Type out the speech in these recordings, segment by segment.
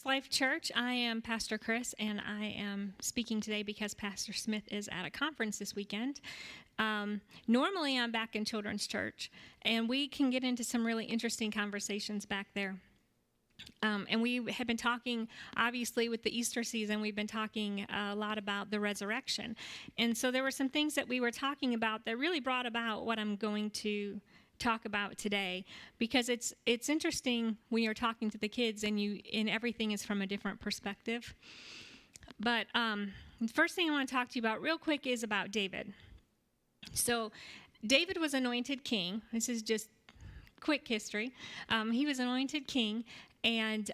Grace Life Church. I am Pastor Chris, and I am speaking today because Pastor Smith is at a conference this weekend. Normally, I'm back in Children's Church, and we can get into some really interesting conversations back there. And we have been talking, obviously, with the Easter season, we've been talking a lot about the resurrection. And so there were some things that we were talking about that really brought about what I'm going to talk about today, because it's interesting when you're talking to the kids and everything is from a different perspective. But the first thing I want to talk to you about real quick is about David. So David was anointed king. This is just quick history. He was anointed king, and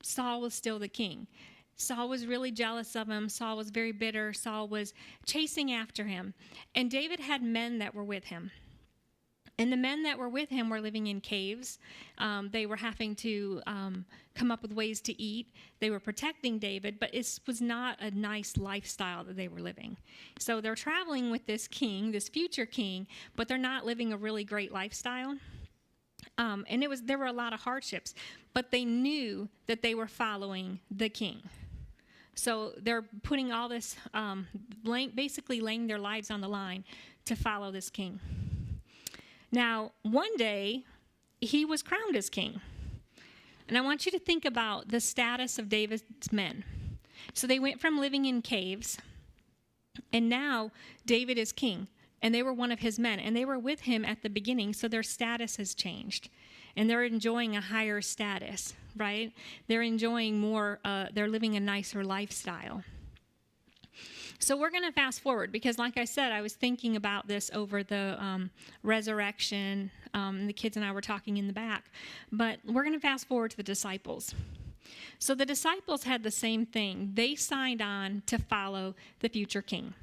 Saul was still the king. Saul was really jealous of him. Saul was very bitter. Saul was chasing after him. And David had men that were with him. And the men that were with him were living in caves. They were having to come up with ways to eat. They were protecting David, but it was not a nice lifestyle that they were living. So they're traveling with this king, this future king, but they're not living a really great lifestyle. And there were a lot of hardships, but they knew that they were following the king. So they're putting all this, basically laying their lives on the line to follow this king. Now, one day, he was crowned as king. And I want you to think about the status of David's men. So they went from living in caves, and now David is king. And they were one of his men, and they were with him at the beginning, so their status has changed. And they're enjoying a higher status, right? They're enjoying more, they're living a nicer lifestyle. So we're going to fast forward because, like I said, I was thinking about this over the resurrection. The kids and I were talking in the back. But we're going to fast forward to the disciples. So the disciples had the same thing. They signed on to follow the future king.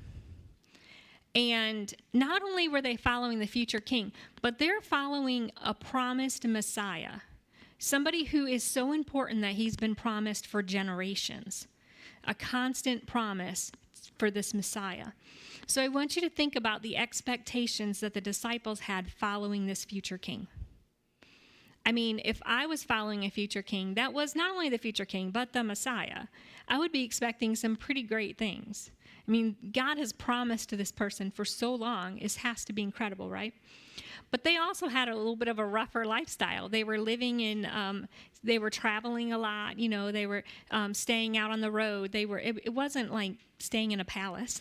And not only were they following the future king, but they're following a promised Messiah. Somebody who is so important that he's been promised for generations. A constant promise for this Messiah. So I want you to think about the expectations that the disciples had following this future king. I mean, if I was following a future king, that was not only the future king, but the Messiah, I would be expecting some pretty great things. I mean, God has promised to this person for so long, it has to be incredible, right? But they also had a little bit of a rougher lifestyle. They were living in, they were traveling a lot, they were staying out on the road. It wasn't like staying in a palace.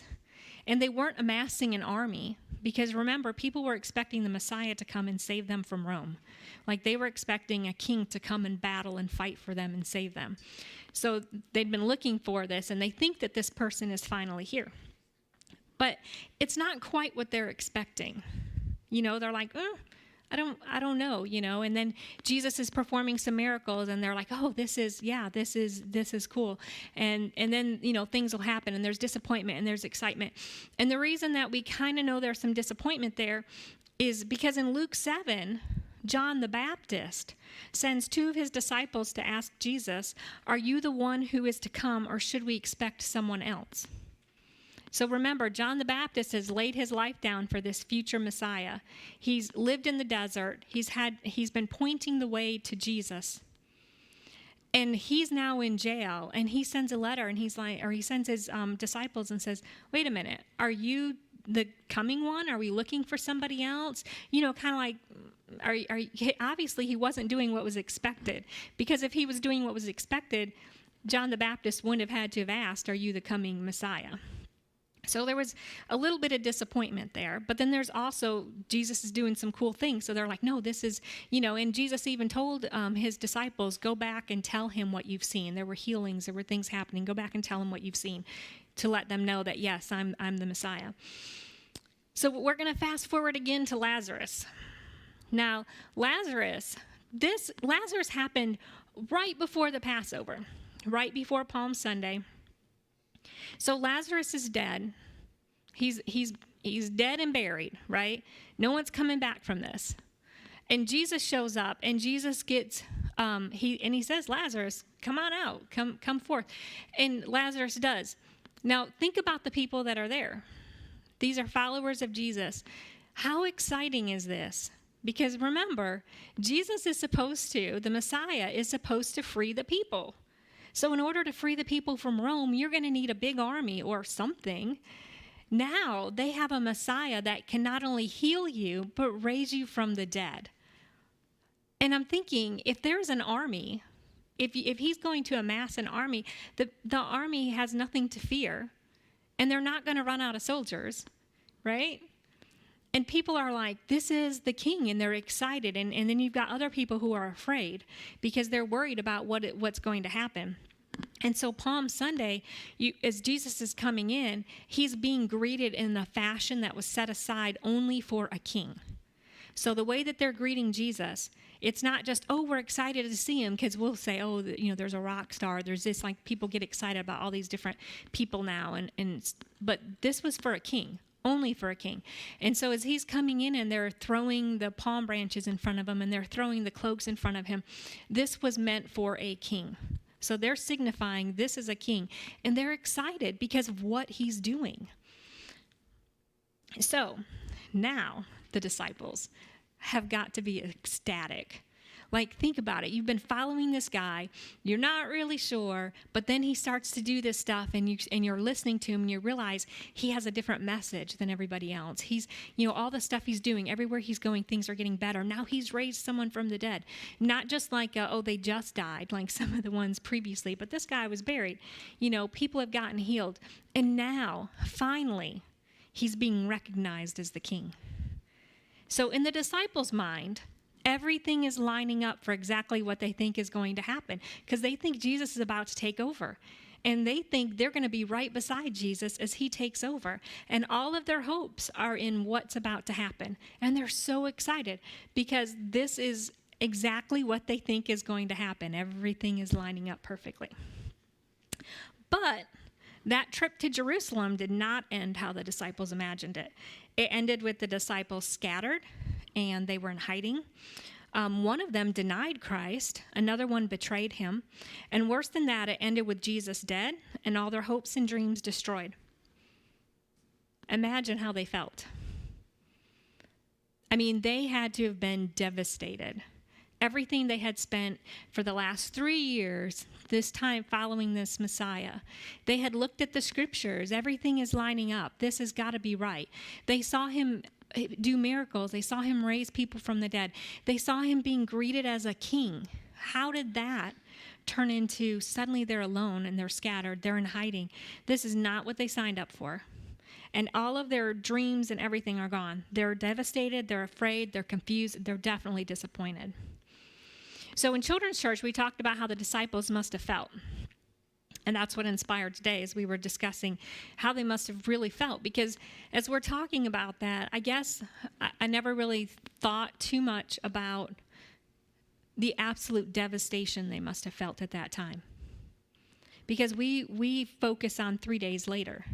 And they weren't amassing an army because, remember, people were expecting the Messiah to come and save them from Rome. Like they were expecting a king to come and battle and fight for them and save them. So they'd been looking for this, and they think that this person is finally here. But it's not quite what they're expecting. They're like, I don't know, and then Jesus is performing some miracles, and they're like, oh, this is cool. And then, things will happen, and there's disappointment, and there's excitement. And the reason that we kind of know there's some disappointment there is because in Luke 7, John the Baptist sends two of his disciples to ask Jesus, are you the one who is to come, or should we expect someone else? So remember, John the Baptist has laid his life down for this future Messiah. He's lived in the desert. He's been pointing the way to Jesus. And he's now in jail, and he sends a letter, and he sends his disciples and says, wait a minute, are you the coming one? Are we looking for somebody else? Kind of like, obviously he wasn't doing what was expected, because if he was doing what was expected, John the Baptist wouldn't have had to have asked, are you the coming Messiah? So there was a little bit of disappointment there, but then there's also, Jesus is doing some cool things. So they're like, no, this is, and Jesus even told his disciples, go back and tell him what you've seen. There were healings, there were things happening. Go back and tell him what you've seen to let them know that, yes, I'm the Messiah. So we're going to fast forward again to Lazarus. Now, Lazarus happened right before the Passover, right before Palm Sunday. So Lazarus is dead. He's dead and buried, right? No one's coming back from this. And Jesus shows up, and Jesus gets he says, Lazarus, come on out, come forth. And Lazarus does. Now think about the people that are there. These are followers of Jesus. How exciting is this? Because remember, Jesus is supposed to, the Messiah is supposed to free the people. So in order to free the people from Rome, you're going to need a big army or something. Now they have a Messiah that can not only heal you, but raise you from the dead. And I'm thinking, if there's an army, if he's going to amass an army, the army has nothing to fear, and they're not going to run out of soldiers, right? And people are like, this is the king, and they're excited. And then you've got other people who are afraid because they're worried about what's going to happen. And so Palm Sunday, as Jesus is coming in, he's being greeted in a fashion that was set aside only for a king. So the way that they're greeting Jesus, it's not just, oh, we're excited to see him, because we'll say, oh, there's a rock star. There's this, like, people get excited about all these different people now. But this was for a king. Only for a king. And so as he's coming in and they're throwing the palm branches in front of him and they're throwing the cloaks in front of him, this was meant for a king. So they're signifying this is a king. And they're excited because of what he's doing. So now the disciples have got to be ecstatic. Like, think about it. You've been following this guy. You're not really sure, but then he starts to do this stuff, and you're listening to him, and you realize he has a different message than everybody else. He's, all the stuff he's doing, everywhere he's going, things are getting better. Now he's raised someone from the dead. Not just like, they just died, like some of the ones previously, but this guy was buried. People have gotten healed. And now, finally, he's being recognized as the king. So in the disciples' mind, everything is lining up for exactly what they think is going to happen, because they think Jesus is about to take over. And they think they're going to be right beside Jesus as he takes over. And all of their hopes are in what's about to happen. And they're so excited because this is exactly what they think is going to happen. Everything is lining up perfectly. But that trip to Jerusalem did not end how the disciples imagined it. It ended with the disciples scattered, and they were in hiding. One of them denied Christ. Another one betrayed him. And worse than that, it ended with Jesus dead and all their hopes and dreams destroyed. Imagine how they felt. I mean, they had to have been devastated. Everything they had spent for the last 3 years, this time following this Messiah, they had looked at the scriptures. Everything is lining up. This has got to be right. They saw him do miracles. They saw him raise people from the dead. They saw him being greeted as a king. How did that turn into suddenly they're alone and they're scattered, they're in hiding? This is not what they signed up for. And all of their dreams and everything are gone. They're devastated, they're afraid, they're confused, they're definitely disappointed. So in children's church, we talked about how the disciples must have felt. And that's what inspired today as we were discussing how they must have really felt. Because as we're talking about that, I guess I never really thought too much about the absolute devastation they must have felt at that time. Because we focus on 3 days later.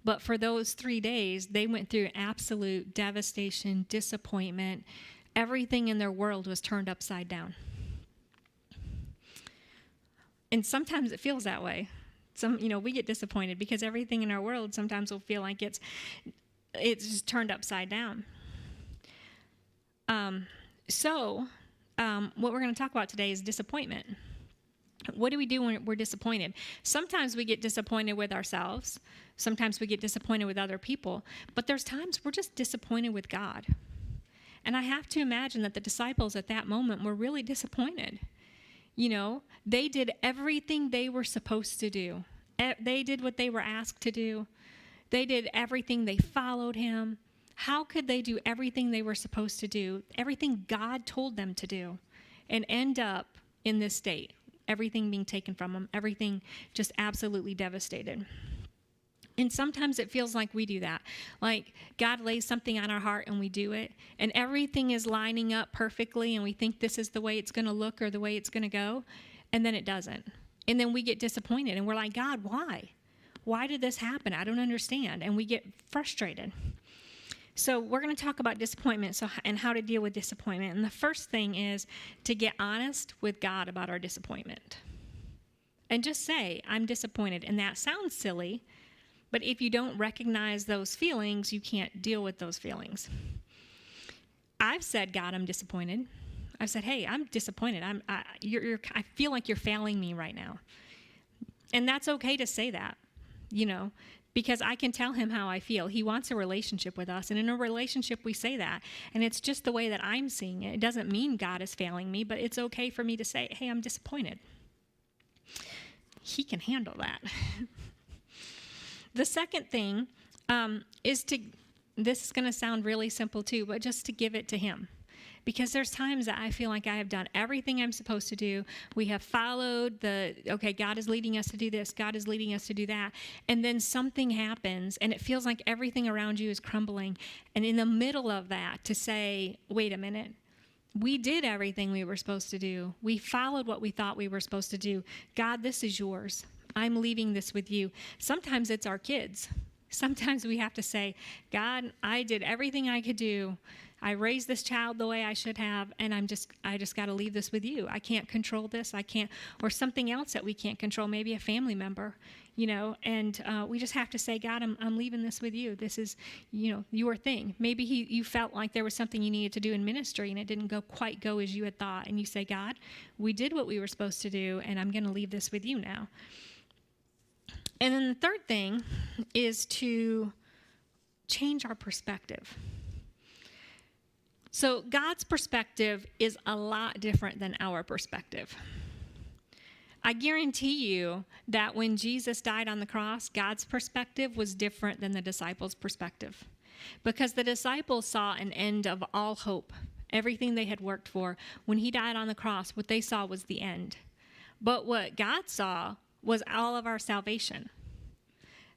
But for those 3 days, they went through absolute devastation, disappointment. Everything in their world was turned upside down. And sometimes it feels that way. We get disappointed because everything in our world sometimes will feel like it's just turned upside down. What we're going to talk about today is disappointment. What do we do when we're disappointed? Sometimes we get disappointed with ourselves. Sometimes we get disappointed with other people. But there's times we're just disappointed with God. And I have to imagine that the disciples at that moment were really disappointed. They did everything they were supposed to do. They did what they were asked to do. They did everything. They followed him. How could they do everything they were supposed to do, everything God told them to do, and end up in this state? Everything being taken from them, everything just absolutely devastated. And sometimes it feels like we do that. Like God lays something on our heart and we do it, and everything is lining up perfectly, and we think this is the way it's going to look or the way it's going to go, and then it doesn't. And then we get disappointed, and we're like, God, why? Why did this happen? I don't understand. And we get frustrated. So we're going to talk about disappointment and how to deal with disappointment. And the first thing is to get honest with God about our disappointment. And just say, I'm disappointed. And that sounds silly, but if you don't recognize those feelings, you can't deal with those feelings. I've said, God, I'm disappointed. I've said, hey, I'm disappointed. I feel like you're failing me right now. And that's okay to say that, because I can tell him how I feel. He wants a relationship with us. And in a relationship, we say that. And it's just the way that I'm seeing it. It doesn't mean God is failing me, but it's okay for me to say, hey, I'm disappointed. He can handle that. The second thing is this is going to sound really simple too, but just to give it to him. Because there's times that I feel like I have done everything I'm supposed to do. We have followed God is leading us to do this. God is leading us to do that. And then something happens and it feels like everything around you is crumbling. And in the middle of that, to say, wait a minute, we did everything we were supposed to do. We followed what we thought we were supposed to do. God, this is yours. I'm leaving this with you. Sometimes it's our kids. Sometimes we have to say, God, I did everything I could do. I raised this child the way I should have, and I just got to leave this with you. I can't control this. I can't, or something else that we can't control, maybe a family member, and we just have to say, God, I'm leaving this with you. This is, your thing. Maybe you felt like there was something you needed to do in ministry, and it didn't quite go as you had thought, and you say, God, we did what we were supposed to do, and I'm going to leave this with you now. And then the third thing is to change our perspective. So God's perspective is a lot different than our perspective. I guarantee you that when Jesus died on the cross, God's perspective was different than the disciples' perspective. Because the disciples saw an end of all hope, everything they had worked for. When he died on the cross, what they saw was the end. But what God saw was all of our salvation.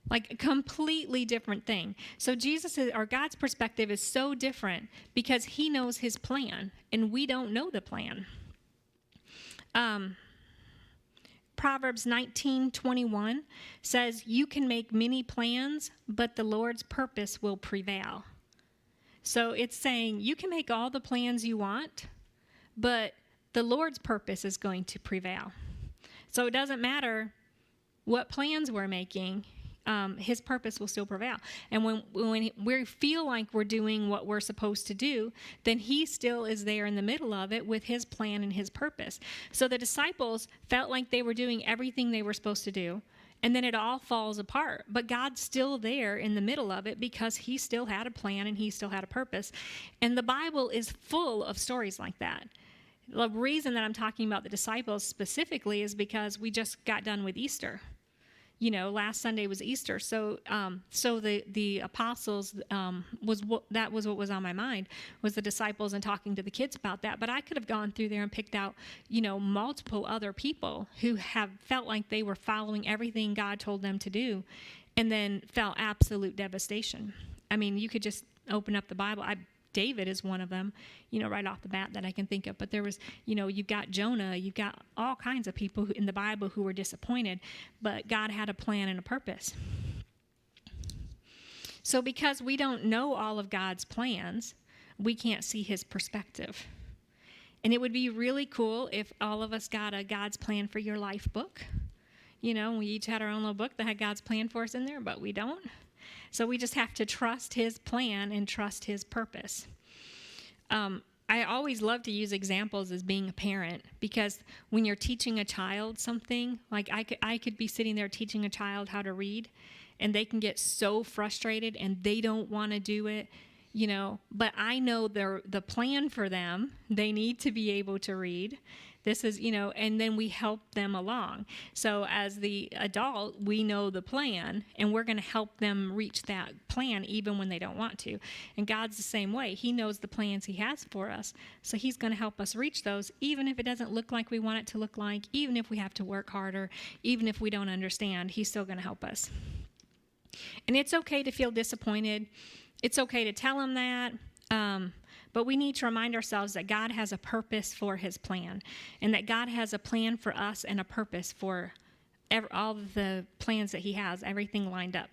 Like a completely different thing. So God's perspective is so different because he knows his plan and we don't know the plan. Proverbs 19:21 says, you can make many plans, but the Lord's purpose will prevail. So it's saying you can make all the plans you want, but the Lord's purpose is going to prevail. So it doesn't matter what plans we're making. His purpose will still prevail. And when we feel like we're doing what we're supposed to do, then he still is there in the middle of it with his plan and his purpose. So the disciples felt like they were doing everything they were supposed to do, and then it all falls apart. But God's still there in the middle of it because he still had a plan and he still had a purpose. And the Bible is full of stories like that. The reason that I'm talking about the disciples specifically is because we just got done with Easter. Last Sunday was Easter, so the apostles was what was on my mind, was the disciples and talking to the kids about that. But I could have gone through there and picked out, multiple other people who have felt like they were following everything God told them to do, and then felt absolute devastation. I mean, you could just open up the Bible. David is one of them, right off the bat that I can think of. But there was, you've got Jonah, you've got all kinds of people in the Bible who were disappointed, but God had a plan and a purpose. So because we don't know all of God's plans, we can't see his perspective. And it would be really cool if all of us got a God's Plan for Your Life book. We each had our own little book that had God's plan for us in there, but we don't. So we just have to trust his plan and trust his purpose. I always love to use examples as being a parent, because when you're teaching a child something, like I could be sitting there teaching a child how to read, and they can get so frustrated and they don't want to do it, but I know the plan for them. They need to be able to read. This is, and then we help them along. So as the adult, we know the plan, and we're going to help them reach that plan even when they don't want to. And God's the same way. He knows the plans he has for us. So he's going to help us reach those, even if it doesn't look like we want it to look like, even if we have to work harder, even if we don't understand, he's still going to help us. And it's okay to feel disappointed. It's okay to tell him that. But we need to remind ourselves that God has a purpose for his plan, and that God has a plan for us and a purpose for all of the plans that he has, everything lined up.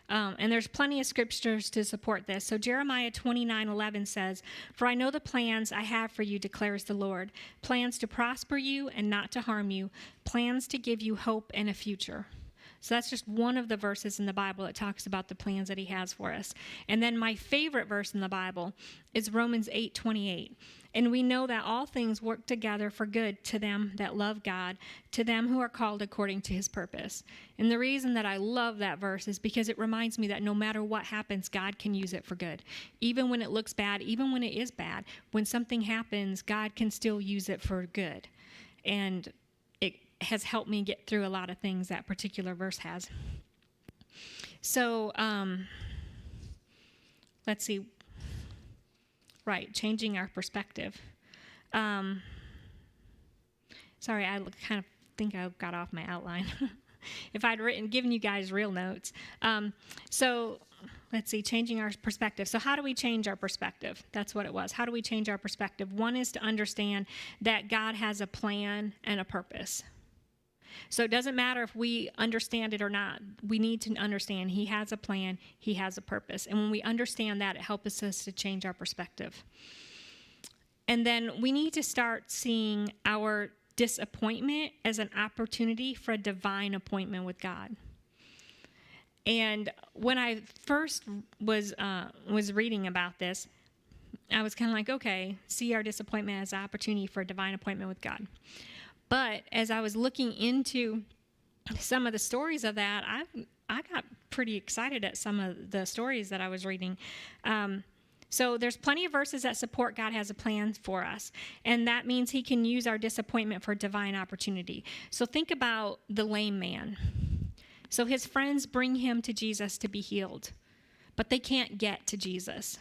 And there's plenty of scriptures to support this. So Jeremiah 29:11 says, "For I know the plans I have for you, declares the Lord, plans to prosper you and not to harm you, plans to give you hope and a future." So that's just one of the verses in the Bible that talks about the plans that he has for us. And then my favorite verse in the Bible is Romans 8:28. And we know that all things work together for good to them that love God, to them who are called according to his purpose. And the reason that I love that verse is because it reminds me that no matter what happens, God can use it for good. Even when it looks bad, even when it is bad, when something happens, God can still use it for good. And it has helped me get through a lot of things that particular verse has. So, let's see. Right, changing our perspective. Sorry, I kind of think I got off my outline. If I'd given you guys real notes. So let's see, changing our perspective. So how do we change our perspective? That's what it was. How do we change our perspective? One is to understand that God has a plan and a purpose. So it doesn't matter if we understand it or not. We need to understand he has a plan, he has a purpose. And when we understand that, it helps us to change our perspective. And then we need to start seeing our disappointment as an opportunity for a divine appointment with God. And when I first was reading about this, I was kind of like, okay, see our disappointment as an opportunity for a divine appointment with God. But as I was looking into some of the stories of that, I got pretty excited at some of the stories that I was reading. So there's plenty of verses that support God has a plan for us. And that means he can use our disappointment for divine opportunity. So think about the lame man. So his friends bring him to Jesus to be healed, but they can't get to Jesus.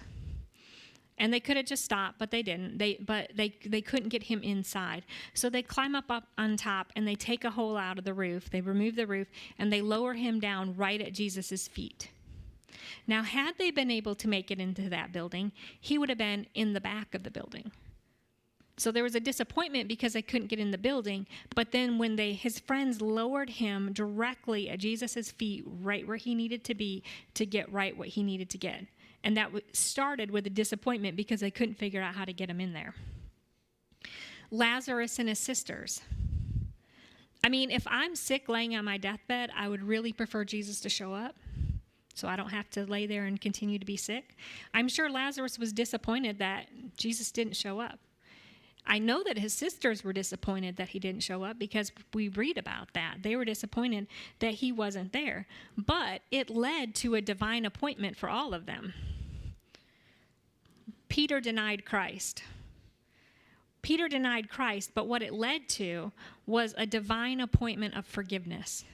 And they could have just stopped, but they didn't. They couldn't get him inside. So they climb up on top, and they take a hole out of the roof. They remove the roof, and they lower him down right at Jesus' feet. Now, had they been able to make it into that building, he would have been in the back of the building. So there was a disappointment because they couldn't get in the building. But then when his friends lowered him directly at Jesus' feet, right where he needed to be to get right what he needed to get. And that started with a disappointment because they couldn't figure out how to get him in there. Lazarus and his sisters. I mean, if I'm sick laying on my deathbed, I would really prefer Jesus to show up so I don't have to lay there and continue to be sick. I'm sure Lazarus was disappointed that Jesus didn't show up. I know that his sisters were disappointed that he didn't show up because we read about that. They were disappointed that he wasn't there. But it led to a divine appointment for all of them. Peter denied Christ. Peter denied Christ, but what it led to was a divine appointment of forgiveness.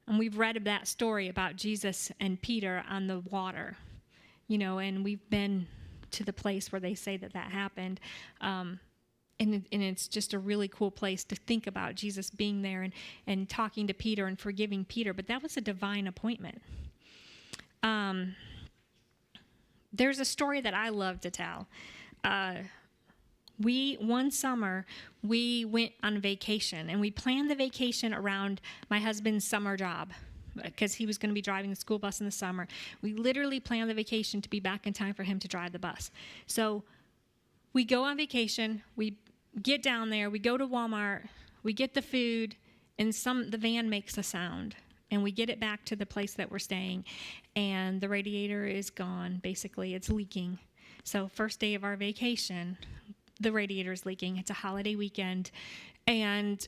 And we've read that story about Jesus and Peter on the water, and we've been to the place where they say that happened. And it's just a really cool place to think about Jesus being there and talking to Peter and forgiving Peter. But that was a divine appointment. There's a story that I love to tell. One summer, we went on vacation. And we planned the vacation around my husband's summer job because he was going to be driving the school bus in the summer. We literally planned the vacation to be back in time for him to drive the bus. So we go on vacation. We get down there, we go to Walmart, we get the food, and the van makes a sound. And we get it back to the place that we're staying, and the radiator is gone. Basically, it's leaking. So first day of our vacation, the radiator is leaking. It's a holiday weekend, and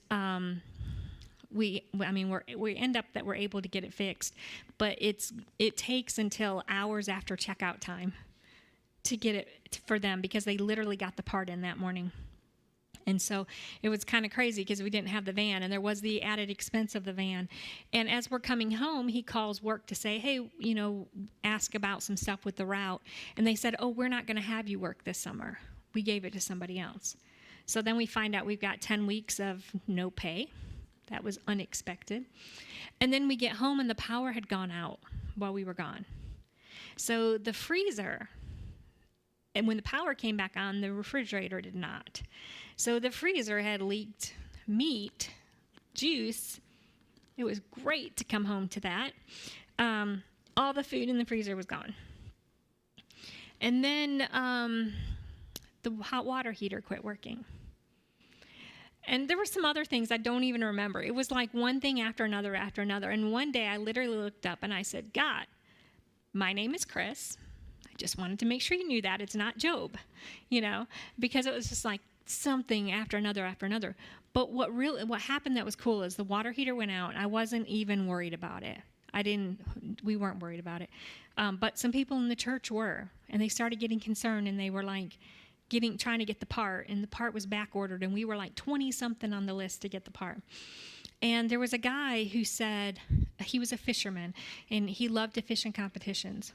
we end up that we're able to get it fixed, but it takes until hours after checkout time to get it for them because they literally got the part in that morning. And so it was kind of crazy because we didn't have the van, and there was the added expense of the van. And as we're coming home, he calls work to say, hey, ask about some stuff with the route. And they said, oh, we're not going to have you work this summer. We gave it to somebody else. So then we find out we've got 10 weeks of no pay. That was unexpected. And then we get home, and the power had gone out while we were gone. So the freezer, and when the power came back on, the refrigerator did not. So the freezer had leaked meat, juice. It was great to come home to that. All the food in the freezer was gone. And then the hot water heater quit working. And there were some other things I don't even remember. It was like one thing after another after another. And one day I literally looked up and I said, God, my name is Chris. I just wanted to make sure you knew that. It's not Job, because it was just like something after another after another. But what happened that was cool is the water heater went out. And I wasn't even worried about it. We weren't worried about it. But some people in the church were, and they started getting concerned, and they were like trying to get the part, and the part was back ordered, and we were like 20 something on the list to get the part. And there was a guy who said he was a fisherman, and he loved to fish in competitions.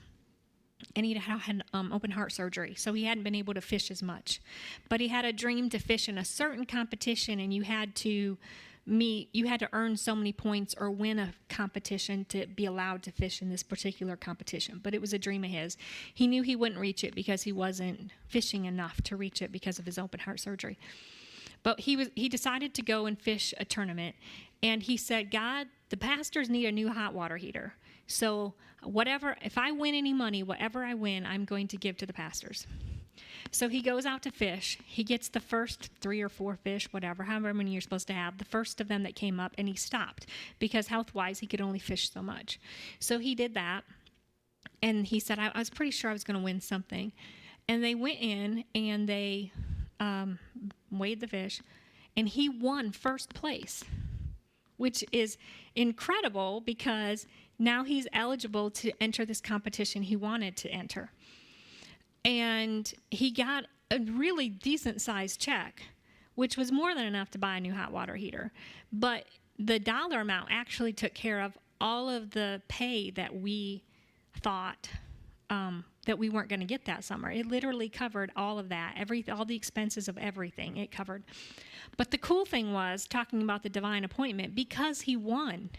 And he had open heart surgery, so he hadn't been able to fish as much. But he had a dream to fish in a certain competition, and you had to earn so many points or win a competition to be allowed to fish in this particular competition. But it was a dream of his. He knew he wouldn't reach it because he wasn't fishing enough to reach it because of his open heart surgery. But he decided to go and fish a tournament, and he said, God, the pastors need a new hot water heater. So if I win any money, whatever I win, I'm going to give to the pastors. So he goes out to fish. He gets the first 3 or 4 fish, however many you're supposed to have, the first of them that came up, and he stopped because health-wise he could only fish so much. So he did that, and he said, I was pretty sure I was going to win something. And they went in, and they weighed the fish, and he won first place, which is incredible because now he's eligible to enter this competition he wanted to enter. And he got a really decent-sized check, which was more than enough to buy a new hot water heater. But the dollar amount actually took care of all of the pay that we thought that we weren't going to get that summer. It literally covered all of that, all the expenses of everything it covered. But the cool thing was, talking about the divine appointment, because he won,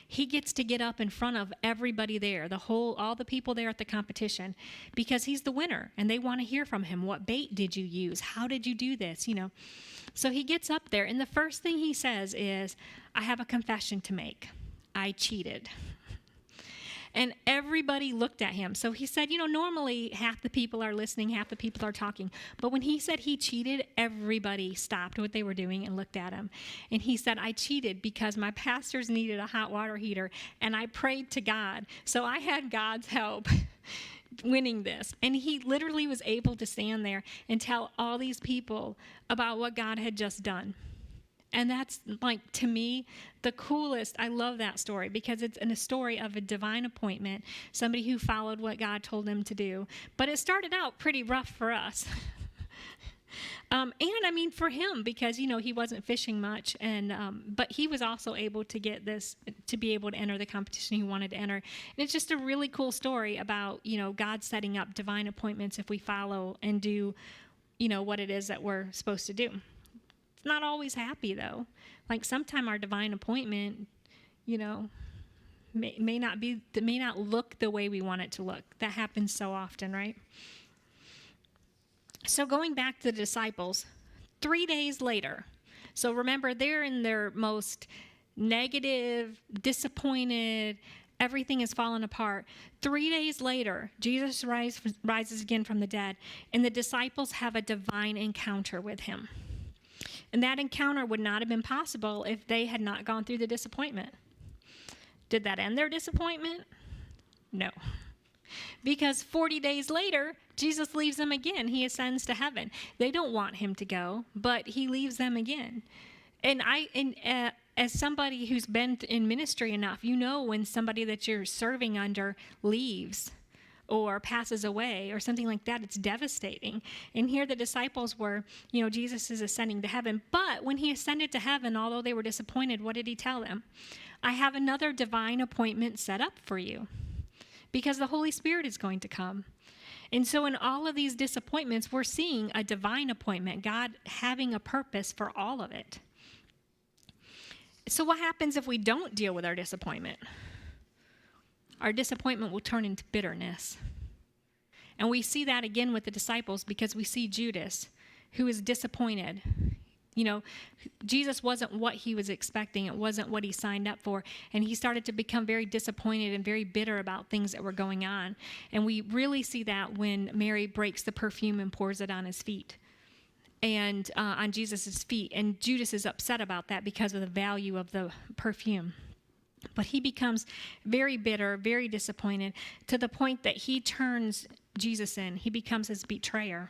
he gets to get up in front of everybody there, all the people there at the competition, because he's the winner, and they want to hear from him. What bait did you use? How did you do this? So he gets up there, and the first thing he says is, I have a confession to make. I cheated. And everybody looked at him. So he said, normally half the people are listening, half the people are talking. But when he said he cheated, everybody stopped what they were doing and looked at him. And he said, I cheated because my pastors needed a hot water heater, and I prayed to God. So I had God's help winning this. And he literally was able to stand there and tell all these people about what God had just done. And that's, to me, the coolest. I love that story because it's a story of a divine appointment, somebody who followed what God told them to do. But it started out pretty rough for us. For him, because, he wasn't fishing much. But he was also able to get this, to be able to enter the competition he wanted to enter. And it's just a really cool story about, God setting up divine appointments if we follow and do, what it is that we're supposed to do. It's not always happy, though. Sometime our divine appointment, may not look the way we want it to look. That happens so often, right? So going back to the disciples, 3 days later. So remember, they're in their most negative, disappointed, everything has fallen apart. 3 days later, Jesus rises again from the dead, and the disciples have a divine encounter with him. And that encounter would not have been possible if they had not gone through the disappointment. Did that end their disappointment? No. Because 40 days later, Jesus leaves them again. He ascends to heaven. They don't want him to go, but he leaves them again. And as somebody who's been in ministry enough, when somebody that you're serving under leaves or passes away or something like that, it's devastating. And here the disciples were, Jesus is ascending to heaven. But when he ascended to heaven, although they were disappointed, what did he tell them? I have another divine appointment set up for you because the Holy Spirit is going to come. And so in all of these disappointments, we're seeing a divine appointment, God having a purpose for all of it. So what happens if we don't deal with our disappointment? Our disappointment will turn into bitterness. And we see that again with the disciples because we see Judas, who is disappointed. Jesus wasn't what he was expecting. It wasn't what he signed up for. And he started to become very disappointed and very bitter about things that were going on. And we really see that when Mary breaks the perfume and pours it on his feet. and on Jesus' feet. And Judas is upset about that because of the value of the perfume. But he becomes very bitter, very disappointed, to the point that he turns Jesus in. He becomes his betrayer.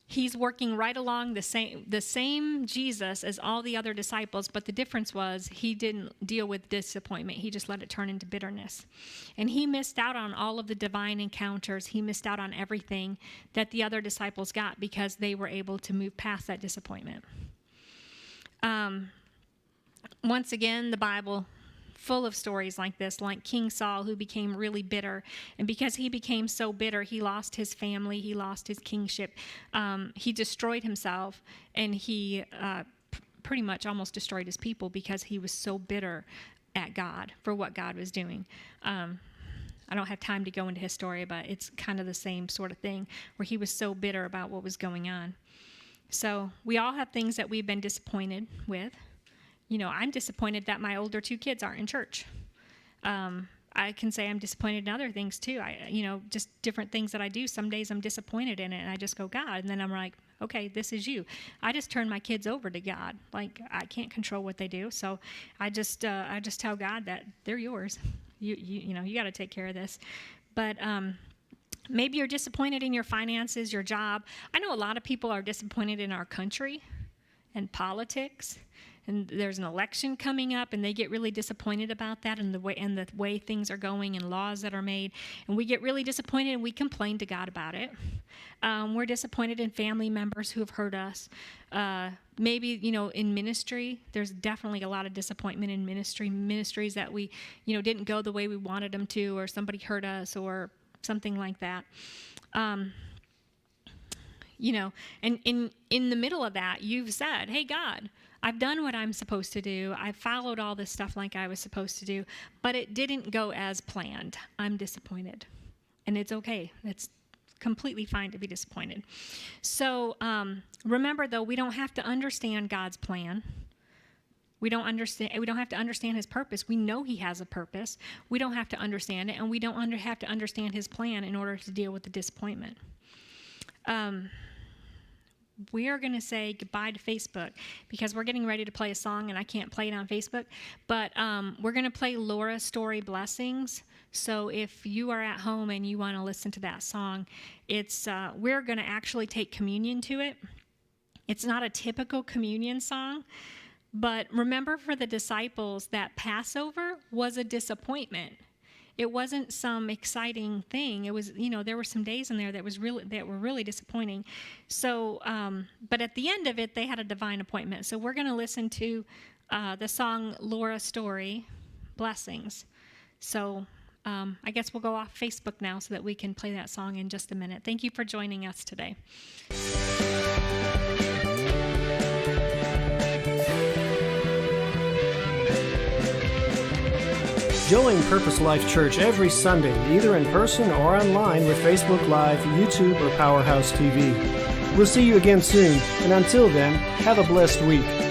He's working right along the same Jesus as all the other disciples, but the difference was he didn't deal with disappointment. He just let it turn into bitterness. And he missed out on all of the divine encounters. He missed out on everything that the other disciples got because they were able to move past that disappointment. Once again, the Bible full of stories like this, like King Saul, who became really bitter. And because he became so bitter, he lost his family, he lost his kingship. He destroyed himself, and he pretty much almost destroyed his people because he was so bitter at God for what God was doing. I don't have time to go into his story, but it's kind of the same sort of thing where he was so bitter about what was going on. So we all have things that we've been disappointed with. You know, I'm disappointed that my older two kids aren't in church. I can say I'm disappointed in other things too. Just different things that I do. Some days I'm disappointed in it, and I just go, God, and then I'm like, okay, this is you. I just turn my kids over to God. Like, I can't control what they do, so I just tell God that they're yours. You got to take care of this. But maybe you're disappointed in your finances, your job. I know a lot of people are disappointed in our country and politics. And there's an election coming up, and they get really disappointed about that and the way things are going and laws that are made. And we get really disappointed, and we complain to God about it. We're disappointed in family members who have hurt us. Maybe, in ministry, there's definitely a lot of disappointment in ministries that we, didn't go the way we wanted them to, or somebody hurt us, or something like that. And in the middle of that, you've said, hey, God, I've done what I'm supposed to do. I followed all this stuff like I was supposed to do, but it didn't go as planned. I'm disappointed. And it's okay. It's completely fine to be disappointed. So remember, though, we don't have to understand God's plan. We don't have to understand his purpose. We know he has a purpose. We don't have to understand it, and we don't have to understand his plan in order to deal with the disappointment. We are going to say goodbye to Facebook because we're getting ready to play a song, and I can't play it on Facebook. But we're going to play Laura's Story, Blessings. So if you are at home and you want to listen to that song, we're going to actually take communion to it. It's not a typical communion song, but remember, for the disciples, that Passover was a disappointment. It wasn't some exciting thing. It was, there were some days in there that were really disappointing. So, but at the end of it, they had a divine appointment. So we're going to listen to the song Laura's Story, Blessings. So I guess we'll go off Facebook now so that we can play that song in just a minute. Thank you for joining us today. Join Purpose Life Church every Sunday, either in person or online with Facebook Live, YouTube, or Powerhouse TV. We'll see you again soon, and until then, have a blessed week.